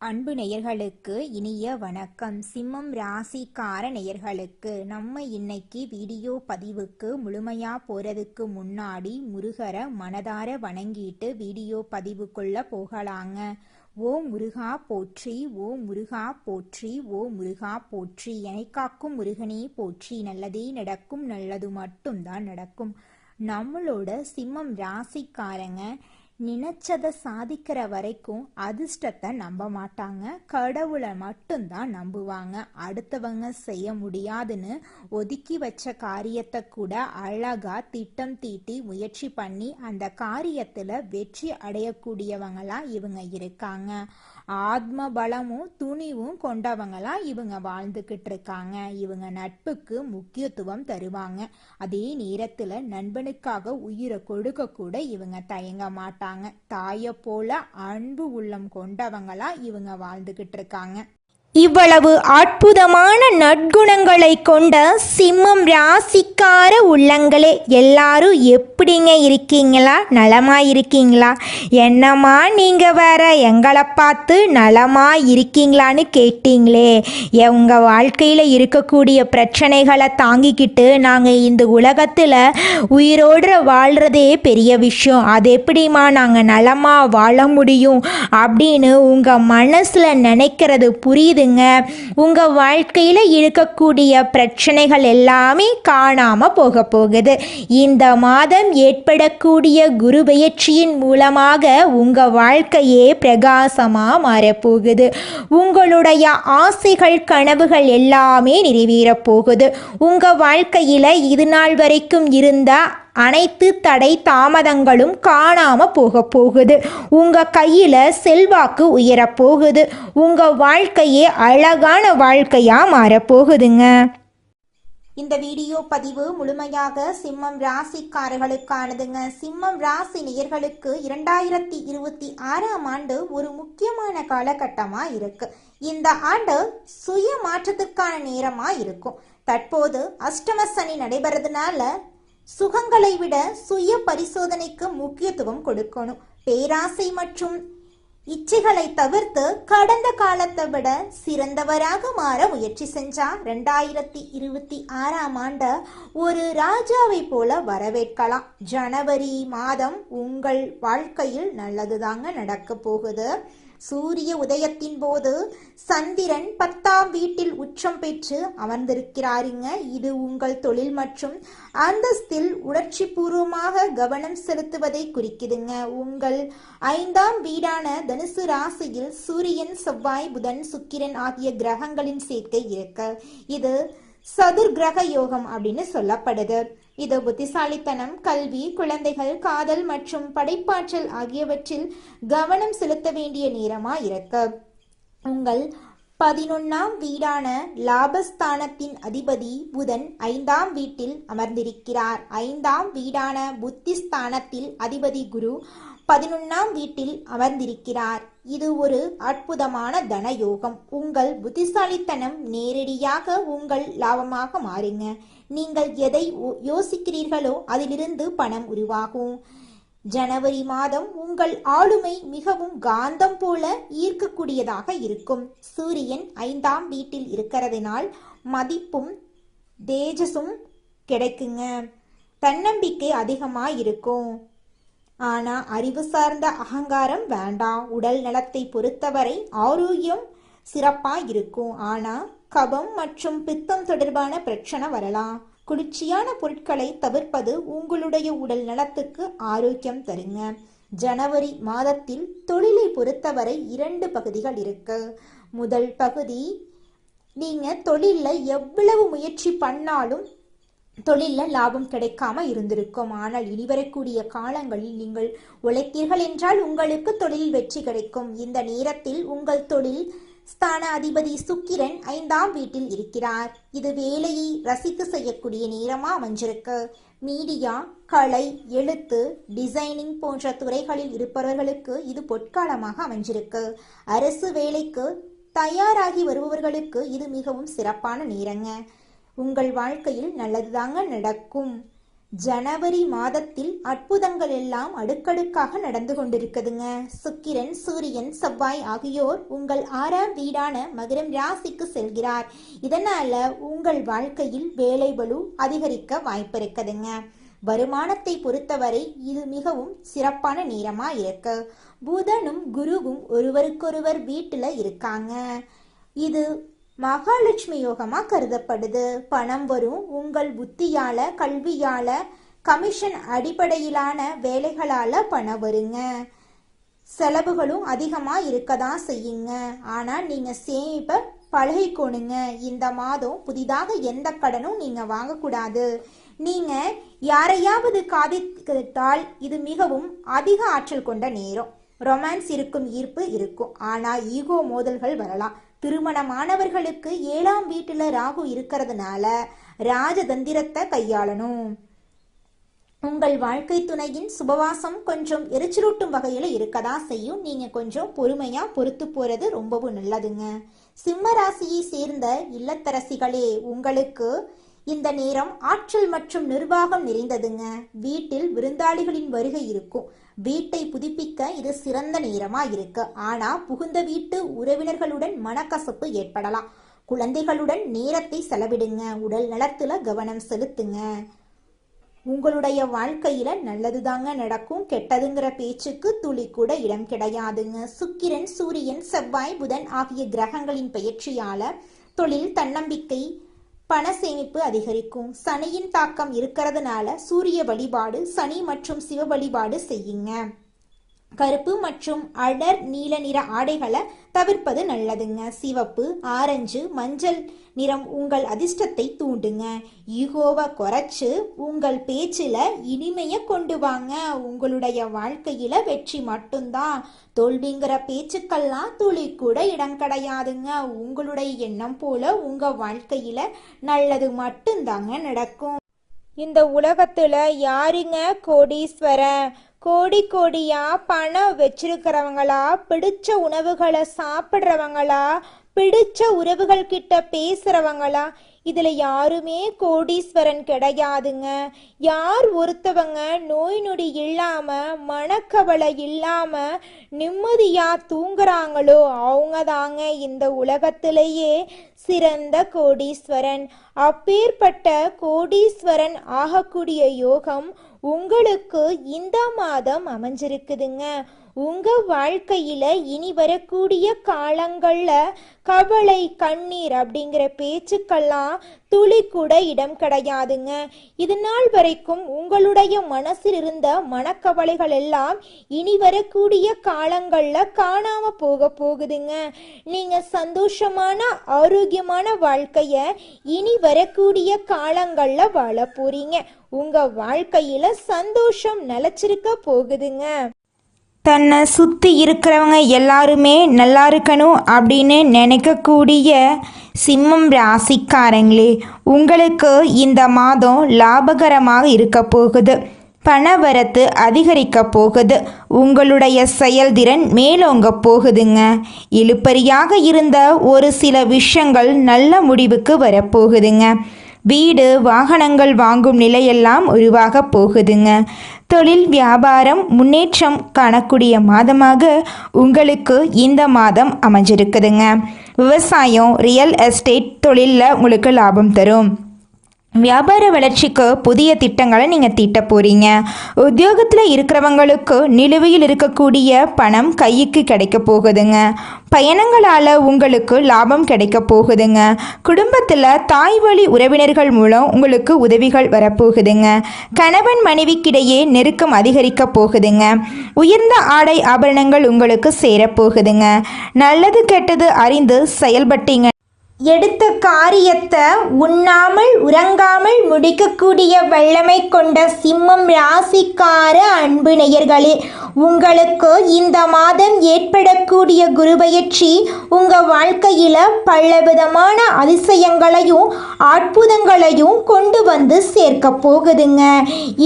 அன்பு நேயர்களுக்கு இனிய வணக்கம். சிம்மம் ராசிக்கார நேயர்களுக்கு நம்ம இன்னைக்கு வீடியோ பதிவுக்கு முழுமையா போறதுக்கு முன்னாடி முருகரை மனதார வணங்கிட்டு வீடியோ பதிவுக்குள்ள போகலாங்க. ஓ முருகா போற்றி, ஓ முருகா போற்றி, ஓ முருகா போற்றி, என்னை காக்கும் முருகனே போற்றி, நல்லதே நடக்கும், நல்லது மட்டும்தான் நடக்கும். நம்மளோட சிம்மம் ராசிக்காரங்க நினைச்சதை சாதிக்கிற வரைக்கும் அதிர்ஷ்டத்தை நம்ப மாட்டாங்க, கடவுளை மட்டும்தான் நம்புவாங்க. அடுத்தவங்க செய்ய முடியாதுன்னு ஒதுக்கி வச்ச காரியத்தை கூட அழகா திட்டம் தீட்டி முயற்சி பண்ணி அந்த காரியத்துல வெற்றி அடையக்கூடியவங்களா இவங்க இருக்காங்க. ஆத்ம பலமும் துணிவும் கொண்டவங்களா இவங்க வாழ்ந்துகிட்டு இருக்காங்க. இவங்க நட்புக்கு முக்கியத்துவம் தருவாங்க. அதே நேரத்துல நண்பனுக்காக உயிரை கொடுக்க கூட இவங்க தயங்க மாட்டாங்க. தாயை போல அன்பு உள்ளம் கொண்டவங்களா இவங்க வாழ்ந்துகிட்டு இருக்காங்க. இவ்வளவு அற்புதமான நற்குணங்களை கொண்ட சிம்மம் ராசிக்கார உள்ளங்களே, எல்லாரும் எப்படிங்க இருக்கீங்களா? நலமா இருக்கீங்களா? என்னம்மா நீங்கள் வேற எங்களை பார்த்து நலமா இருக்கீங்களான்னு கேட்டீங்களே. உங்கள் வாழ்க்கையில் இருக்கக்கூடிய பிரச்சனைகளை தாங்கிக்கிட்டு நாங்கள் இந்த உலகத்தில் உயிரோடு வாழ்கிறதே பெரிய விஷயம். அது எப்படிம்மா நாங்கள் நலமாக வாழ முடியும் அப்படின்னு உங்கள் மனசில் நினைக்கிறது புரியுது. உங்க வாழ்க்கையில இருக்கக்கூடிய பிரச்சனைகள் எல்லாமே காணாம போக போகுது. இந்த மாதம் ஏற்படக்கூடிய குரு பெயர்ச்சியின் மூலமாக உங்க வாழ்க்கையே பிரகாசமா மாறப்போகுது. உங்களுடைய ஆசைகள் கனவுகள் எல்லாமே நிறைவேற போகுது. உங்க வாழ்க்கையில இது நாள் வரைக்கும் இருந்த அனைத்து தடை தாமதங்களும் காணாம போகுது. உங்க கையில செல்வாக்கு உயரப்போகுது. உங்க வாழ்க்கையே அழகான வாழ்க்கையா மாறப்போகுதுங்க. இந்த வீடியோ பதிவு முழுமையாக சிம்மம் ராசிக்காரர்களுக்கானதுங்க. சிம்மம் ராசி நேயர்களுக்கு 2026ஆம் ஆண்டு ஒரு முக்கியமான காலகட்டமா இருக்கு. இந்த ஆண்டு சுய மாற்றத்துக்கான நேரமா இருக்கும். தற்போது அஷ்டம சனி நடைபெறதுனால சுகங்களை விட சுய பரிசோதனைக்கு முக்கியத்துவம் கொடுக்கணும். பேராசை மற்றும் இச்சைகளை தவிர்த்து கடந்த காலத்தை விட சிறந்தவராக மாற முயற்சி செஞ்சா 2026ஆம் ஆண்டு ஒரு ராஜாவை போல வரவேற்கலாம். ஜனவரி மாதம் உங்கள் வாழ்க்கையில் நல்லதுதாங்க நடக்க போகுது. சூரிய உதயத்தின் போது சந்திரன் 10ஆம் வீட்டில் உச்சம் பெற்று அமர்ந்திருக்கிறாருங்க. இது உங்கள் தொழில் மற்றும் அந்தஸ்தில் உணர்ச்சி பூர்வமாக கவனம் செலுத்துவதை குறிக்குதுங்க. உங்கள் 5ஆம் வீடான தனுசு ராசியில் சூரியன், செவ்வாய், புதன், சுக்கிரன் ஆகிய கிரகங்களின் சேர்க்கை இருக்கு. இது சதுர் கிரக யோகம் அப்படின்னு சொல்லப்படுது. இது புத்திசாலித்தனம், கல்வி, குழந்தைகள், காதல் மற்றும் படைப்பாற்றல் ஆகியவற்றில் கவனம் செலுத்த வேண்டிய நேரமா இருக்கு. உங்கள் 11ஆம் வீடான லாபஸ்தானத்தின் அதிபதி புதன் 5ஆம் வீட்டில் அமர்ந்திருக்கிறார். 5ஆம் வீடான புத்திஸ்தானத்தில் அதிபதி குரு 11ஆம் வீட்டில் அமர்ந்திருக்கிறார். இது ஒரு அற்புதமான தனயோகம். உங்கள் புத்திசாலித்தனம் நேரடியாக உங்கள் லாபமாக மாறுங்க. நீங்கள் எதை யோசிக்கிறீர்களோ அதிலிருந்து பணம் உருவாகும். ஜனவரி மாதம் உங்கள் ஆளுமை மிகவும் காந்தம் போல ஈர்க்கக்கூடியதாக இருக்கும். சூரியன் 5ஆம் வீட்டில் இருக்கிறதுனால் மதிப்பும் தேஜஸும் கிடைக்குங்க. தன்னம்பிக்கை அதிகமாக இருக்கும். ஆனா அறிவு சார்ந்த அகங்காரம் வேண்டாம். உடல் நலத்தை பொறுத்தவரை ஆரோக்கியம் சிறப்பா இருக்கும். ஆனா கபம் மற்றும் பித்தம் தொடர்பான பிரச்சனை வரலாம். குளிர்ச்சியான பொருட்களை தவிர்ப்பது உங்களுடைய உடல் நலத்துக்கு ஆரோக்கியம் தருங்க. ஜனவரி மாதத்தில் தொழிலை பொறுத்தவரை 2 பகுதிகள் இருக்கு. முதல் பகுதி, நீங்க தொழில்ல எவ்வளவு முயற்சி பண்ணாலும் தொழிலில் லாபம் கிடைக்காம இருந்திருக்கும். ஆனால் இனி வரக்கூடிய காலங்களில் நீங்கள் உழைத்தீர்கள் என்றால் உங்களுக்கு தொழில் வெற்றி கிடைக்கும். இந்த நேரத்தில் உங்கள் தொழில் ஸ்தான அதிபதி சுக்கிரன் 5ஆம் வீட்டில் இருக்கிறார். இது வேலையை ரசித்து செய்யக்கூடிய நேரமா அமைஞ்சிருக்கு. மீடியா, கலை, எழுத்து, டிசைனிங் போன்ற துறைகளில் இருப்பவர்களுக்கு இது பொற்காலமாக அமைஞ்சிருக்கு. அரசு வேலைக்கு தயாராகி வருபவர்களுக்கு இது மிகவும் சிறப்பான நேரங்க. உங்கள் வாழ்க்கையில் நல்லதுதாங்க நடக்கும். ஜனவரி மாதத்தில் அற்புதங்கள் எல்லாம் அடுக்கடுக்காக நடந்து கொண்டிருக்குதுங்க. சுக்கிரன், சூரியன், செவ்வாய் ஆகியோர் உங்கள் 6ஆம் வீடான மகரம் ராசிக்கு செல்கிறார். இதனால உங்கள் வாழ்க்கையில் வேலை பளு அதிகரிக்க வாய்ப்பு இருக்குதுங்க. வருமானத்தை பொறுத்தவரை இது மிகவும் சிறப்பான நேரமா இருக்கு. புதனும் குருவும் ஒருவருக்கொருவர் வீட்டுல இருக்காங்க. இது மகாலட்சுமி யோகமா கருதப்படுது. பணம் வரும். உங்கள் புத்தியால, கல்வியால, கமிஷன் அடிப்படையிலான வேலைகளால பணம் வருங்க. செலவுகளும் அதிகமா இருக்கதான் செய்யுங்க. ஆனா நீங்க சேமிப்ப பழகிக்கோணுங்க. இந்த மாதம் புதிதாக எந்த கடனும் நீங்க வாங்கக்கூடாது. நீங்க யாரையாவது காதலித்தால் இது மிகவும் அதிக ஆற்றல் கொண்ட நேரம். ரொமான்ஸ் இருக்கும், ஈர்ப்பு இருக்கும். ஆனா ஈகோ மோதல்கள் வரலாம். திருமணமானவர்களுக்கு 7ஆம் வீட்டுல ராகு இருக்கிறதுனால ராஜதந்திரத்தை கையாளணும். உங்கள் வாழ்க்கை துணையின் சுபவாசம் கொஞ்சம் எரிச்சலூட்டும் வகையில இருக்கதா செய்யும். நீங்க கொஞ்சம் பொறுமையா பொறுத்து போறது ரொம்பவும் நல்லதுங்க. சிம்ம ராசியை சேர்ந்த இல்லத்தரசிகளே, உங்களுக்கு இந்த நேரம் ஆற்றல் மற்றும் நிர்வாகம் நிறைந்ததுங்க. வீட்டில் விருந்தாளிகளின் வருகை இருக்கும். வீட்டை புதுப்பிக்க இது சிறந்த நேரமா இருக்கு. ஆனா புகுந்த வீட்டு உறவினர்களுடன் மனக்கசப்பு ஏற்படலாம். குழந்தைகளுடன் நேரத்தை செலவிடுங்க. உடல் நலத்துல கவனம் செலுத்துங்க. உங்களுடைய வாழ்க்கையில நல்லதுதாங்க நடக்கும். கெட்டதுங்கிற பேச்சுக்கு துளி கூட இடம் கிடையாதுங்க. சுக்கிரன், சூரியன், செவ்வாய், புதன் ஆகிய கிரகங்களின் பெயர்ச்சியால தொழில், தன்னம்பிக்கை, பண சேமிப்பு அதிகரிக்கும். சனியின் தாக்கம் இருக்கிறதுனால சூரிய வழிபாடு, சனி மற்றும் சிவ வழிபாடு செய்யுங்க. கருப்பு மற்றும் அடர் நீல நிற ஆடைகளை தவிர்ப்பது நல்லதுங்க. சிவப்பு, ஆரஞ்சு, மஞ்சள் நிறம் உங்கள் அதிர்ஷ்டத்தை தூண்டுங்க. ஈகோவை குறைச்சு உங்கள் பேச்சில இனிமைய கொண்டு வாங்க. உங்களுடைய வாழ்க்கையில வெற்றி மட்டும்தான். தோல்விங்கிற பேச்சுக்கெல்லாம் துளி கூட இடம் கிடையாதுங்க. உங்களுடைய எண்ணம் போல உங்க வாழ்க்கையில நல்லது மட்டும்தாங்க நடக்கும். இந்த உலகத்துல யாருங்க கோடீஸ்வரன்? கோடியா பணம் வச்சிருக்கிறவங்களா, பிடிச்ச உணவுகளை சாப்பிட்றவங்களா, பிடிச்ச உறவுகள் கிட்ட பேசுறவங்களா? இதுல யாருமே கோடீஸ்வரன் கிடையாதுங்க. யார் ஒருத்தவங்க நோய் நொடி இல்லாம, மனக்கவலை இல்லாம நிம்மதியா தூங்குறாங்களோ அவங்க தாங்க இந்த உலகத்திலேயே சிறந்த கோடீஸ்வரன். அப்பேற்பட்ட கோடீஸ்வரன் ஆகக்கூடிய யோகம் உங்களுக்கு இந்த மாதம் அமைஞ்சிருக்குதுங்க. உங்க வாழ்க்கையில இனி வரக்கூடிய காலங்கள்ல கவலை, கண்ணீர் அப்படிங்கிற பேச்சுக்கெல்லாம் துளி கூட இடம் கிடையாதுங்க. இது நாள் வரைக்கும் உங்களுடைய மனசில் இருந்த மனக்கவலைகள் எல்லாம் இனி வரக்கூடிய காலங்கள்ல காணாம போகுதுங்க. நீங்க சந்தோஷமான, ஆரோக்கியமான வாழ்க்கைய இனி வரக்கூடிய காலங்கள்ல வாழ போறீங்க. உங்க வாழ்க்கையில சந்தோஷம் நிலைச்சிருக்க போகுதுங்க. தன்னை சுற்றி இருக்கிறவங்க எல்லாருமே நல்லா இருக்கணும் அப்படின்னு நினைக்கக்கூடிய சிம்மம் ராசிக்காரங்களே, உங்களுக்கு இந்த மாதம் லாபகரமாக இருக்க போகுது. பணவரத்து அதிகரிக்க போகுது. உங்களுடைய செயல்திறன் மேலோங்க போகுதுங்க. இழுபறியாக இருந்த ஒரு சில விஷயங்கள் நல்ல முடிவுக்கு வரப்போகுதுங்க. வீடு, வாகனங்கள் வாங்கும் நிலையெல்லாம் உருவாக போகுதுங்க. தொழில், வியாபாரம் முன்னேற்றம் காணக்கூடிய மாதமாக உங்களுக்கு இந்த மாதம் அமைஞ்சிருக்குதுங்க. விவசாயம், ரியல் எஸ்டேட் தொழிலில் உங்களுக்கு லாபம் தரும். வியாபார வளர்ச்சிக்கு புதிய திட்டங்களை நீங்கள் தீட்ட போகிறீங்க. உத்தியோகத்தில் இருக்கிறவங்களுக்கு நிலுவையில் இருக்கக்கூடிய பணம் கைக்கு கிடைக்க போகுதுங்க. பயணங்களால் உங்களுக்கு லாபம் கிடைக்க போகுதுங்க. குடும்பத்தில் தாய் வழி உறவினர்கள் மூலம் உங்களுக்கு உதவிகள் வரப்போகுதுங்க. கணவன் மனைவிக்கிடையே நெருக்கம் அதிகரிக்க போகுதுங்க. உயர்ந்த ஆடை ஆபரணங்கள் உங்களுக்கு சேரப்போகுதுங்க. நல்லது கெட்டது அறிந்து செயல்பட்டீங்க. எடுத்த காரியத்தை உண்ணாமல் உறங்காமல் முடிக்கக்கூடிய வல்லமை கொண்ட சிம்மம் ராசிக்கார அன்பு நேயர்களே, உங்களுக்கு இந்த மாதம் ஏற்படக்கூடிய குருபெயர்ச்சி உங்கள் வாழ்க்கையில் பலவிதமான அதிசயங்களையும் அற்புதங்களையும் கொண்டு வந்து சேர்க்க போகுதுங்க.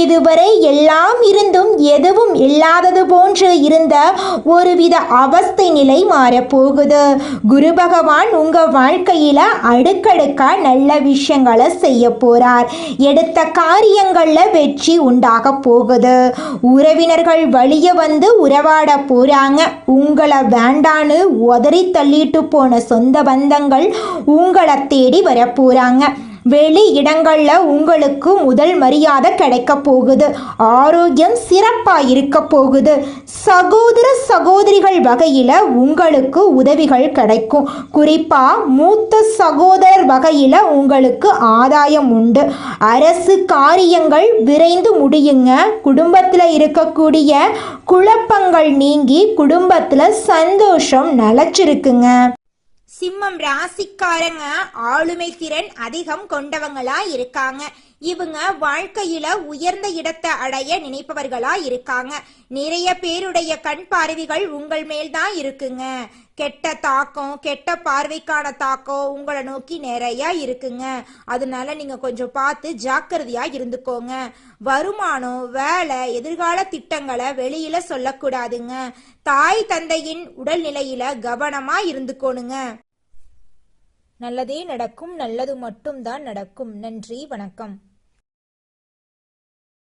இதுவரை எல்லாம் இருந்தும் எதுவும் இல்லாதது போன்று இருந்த ஒருவித அவஸ்தை நிலை மாறப்போகுது. குரு பகவான் உங்க வாழ்க்கையில அடுக்கடுக்கா நல்ல விஷயங்களை செய்ய போறார். எடுத்த காரியங்கள்ல வெற்றி உண்டாக போகுது. உறவினர்கள் வழிய வந்து உறவாட போறாங்க. உங்களை வேண்டான்னு உதறி தள்ளிட்டு போன சொந்த பந்தங்கள் உங்களை தேடி வர போறாங்க. வெளி இடங்கள்ல உங்களுக்கு முதல் மரியாதை கிடைக்க போகுது. ஆரோக்கியம் சிறப்பா இருக்க போகுது. சகோதர சகோதரிகள் வகையில உங்களுக்கு உதவிகள் கிடைக்கும். குறிப்பா மூத்த சகோதரர் வகையில உங்களுக்கு ஆதாயம் உண்டு. அரசு காரியங்கள் விரைந்து முடியுங்க. குடும்பத்துல இருக்கக்கூடிய குழப்பங்கள் நீங்கி குடும்பத்துல சந்தோஷம் நிலைச்சிருக்குங்க. சிம்மம் ராசிக்காரங்க ஆளுமை திறன் அதிகம் கொண்டவங்களா இருக்காங்க. இவங்க வாழ்க்கையில உயர்ந்த இடத்தை அடைய நினைப்பவர்களா இருக்காங்க. நிறைய பேருடைய கண் பார்வைகள் உங்கள் மேல்தான் இருக்குங்க. கெட்ட தாக்கம், கெட்ட பார்வைக்கான தாக்கம் உங்களை நோக்கி நிறைய இருக்குங்க. அதனால நீங்க கொஞ்சம் பார்த்து ஜாக்கிரதையா இருந்துக்கோங்க. வருமானம், வேலை, எதிர்கால திட்டங்களை வெளியில சொல்லக்கூடாதுங்க. தாய் தந்தையின் உடல்நிலையில கவனமா இருந்துக்கோணுங்க. நல்லதே நடக்கும், நல்லது மட்டும்தான் நடக்கும். நன்றி, வணக்கம்.